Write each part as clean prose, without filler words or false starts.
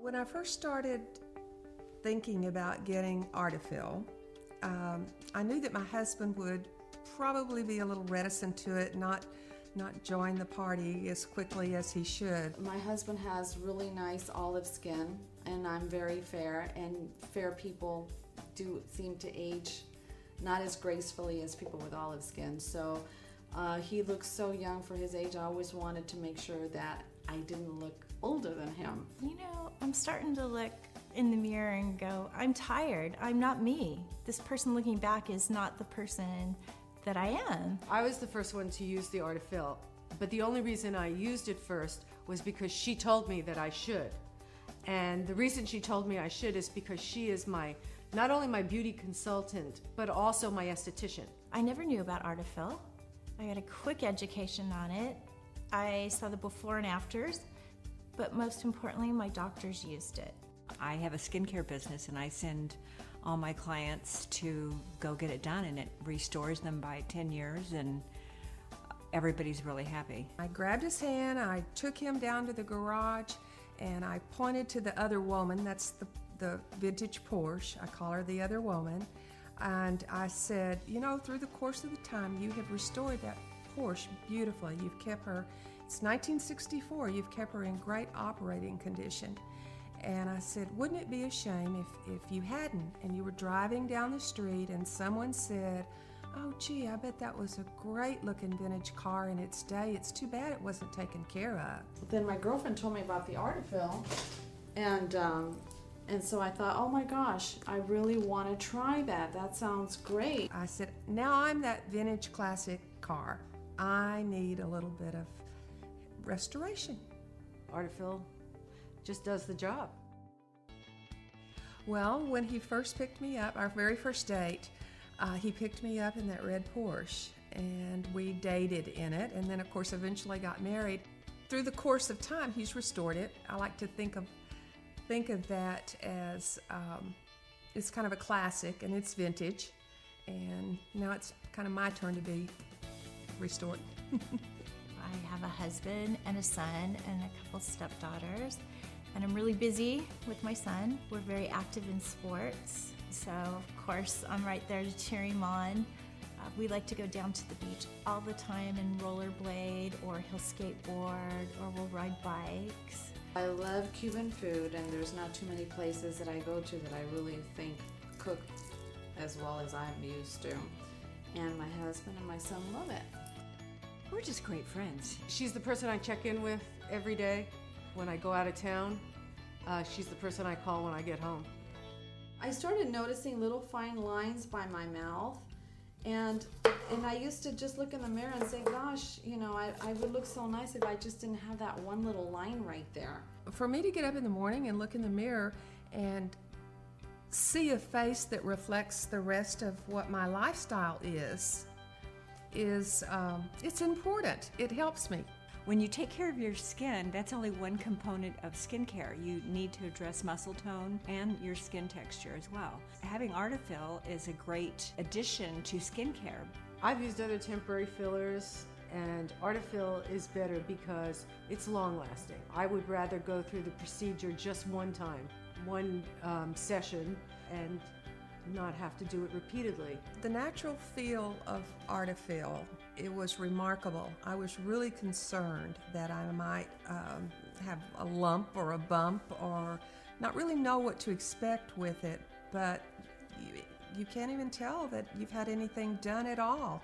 When I first started thinking about getting Artefill, I knew that my husband would probably be a little reticent to it, not join the party as quickly as he should. My husband has really nice olive skin, and I'm very fair, and fair people do seem to age not as gracefully as people with olive skin. So he looks so young for his age. I always wanted to make sure that I didn't look older than him. You know, I'm starting to look in the mirror and go, I'm tired. I'm not me. This person looking back is not the person that I am. I was the first one to use the Artefill, but the only reason I used it first was because she told me that I should. And the reason she told me I should is because she is not only my beauty consultant, but also my esthetician. I never knew about Artefill. I got a quick education on it. I saw the before and afters, but most importantly, my doctors used it. I have a skincare business and I send all my clients to go get it done, and it restores them by 10 years, and everybody's really happy. I grabbed his hand, I took him down to the garage, and I pointed to the other woman. That's the vintage Porsche. I call her the other woman. And I said, you know, through the course of the time, you have restored that Porsche beautifully. You've kept her, it's 1964, you've kept her in great operating condition. And I said, wouldn't it be a shame if you hadn't, and you were driving down the street and someone said, oh gee, I bet that was a great looking vintage car in its day. It's too bad it wasn't taken care of. Then my girlfriend told me about the Artefill, and so I thought, oh my gosh, I really want to try that. That sounds great. I said, now I'm that vintage classic car. I need a little bit of restoration. Artefill just does the job. Well, when he first picked me up, our very first date, he picked me up in that red Porsche, and we dated in it, and then of course eventually got married. Through the course of time, he's restored it. I like to think of that as it's kind of a classic, and it's vintage, and now it's kind of my turn to be restored. I have a husband and a son and a couple stepdaughters, and I'm really busy with my son. We're very active in sports, so of course I'm right there to cheer him on. We like to go down to the beach all the time and rollerblade, or he'll skateboard, or we'll ride bikes. I love Cuban food, and there's not too many places that I go to that I really think cook as well as I'm used to. And my husband and my son love it. We're just great friends. She's the person I check in with every day when I go out of town. She's the person I call when I get home. I started noticing little fine lines by my mouth, and I used to just look in the mirror and say, gosh, you know, I would look so nice if I just didn't have that one little line right there. For me to get up in the morning and look in the mirror and see a face that reflects the rest of what my lifestyle is it's important. It helps me. When you take care of your skin, that's only one component of skincare. You need to address muscle tone and your skin texture as well. Having Artefill is a great addition to skincare. I've used other temporary fillers, and Artefill is better because it's long-lasting. I would rather go through the procedure just one time, one session, and not have to do it repeatedly. The natural feel of Artefill, it was remarkable. I was really concerned that I might have a lump or a bump or not really know what to expect with it, but you can't even tell that you've had anything done at all.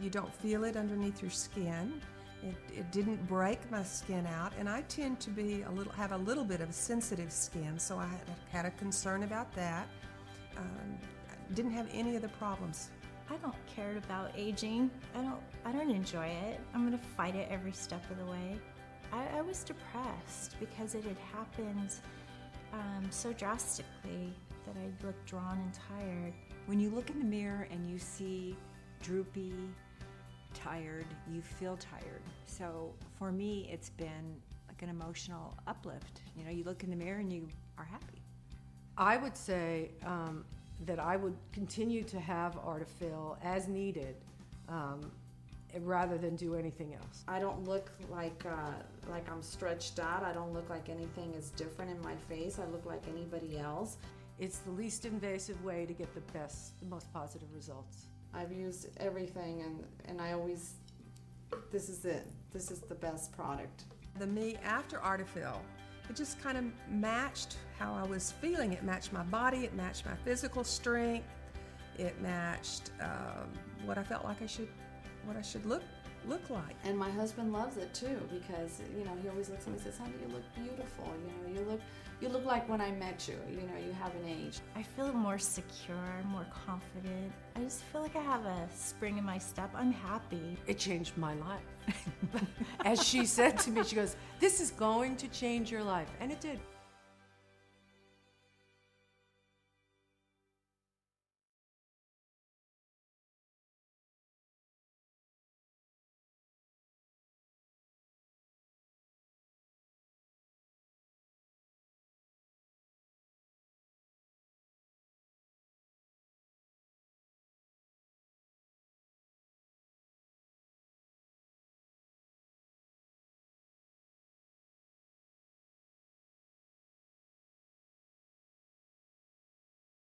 You don't feel it underneath your skin. It didn't break my skin out, and I tend to be have a little bit of sensitive skin, so I had a concern about that. Didn't have any of the problems. I don't care about aging. I don't enjoy it. I'm gonna fight it every step of the way. I was depressed because it had happened so drastically that I looked drawn and tired. When you look in the mirror and you see droopy, tired, you feel tired. So for me, it's been like an emotional uplift. You know, you look in the mirror and you are happy. I would say that I would continue to have Artefill as needed, rather than do anything else. I don't look like I'm stretched out. I don't look like anything is different in my face. I look like anybody else. It's the least invasive way to get the most positive results. I've used everything, and I always, this is it. This is the best product. The me after Artefill, it just kind of matched how I was feeling. It matched my body, it matched my physical strength, it matched what I felt like what I should look like. And my husband loves it too, because he always looks at me and says, "Honey, you look beautiful. You look like when I met you. You haven't aged." I feel more secure, more confident. I just feel like I have a spring in my step. I'm happy. It changed my life. As she said to me, she goes, "This is going to change your life," and it did.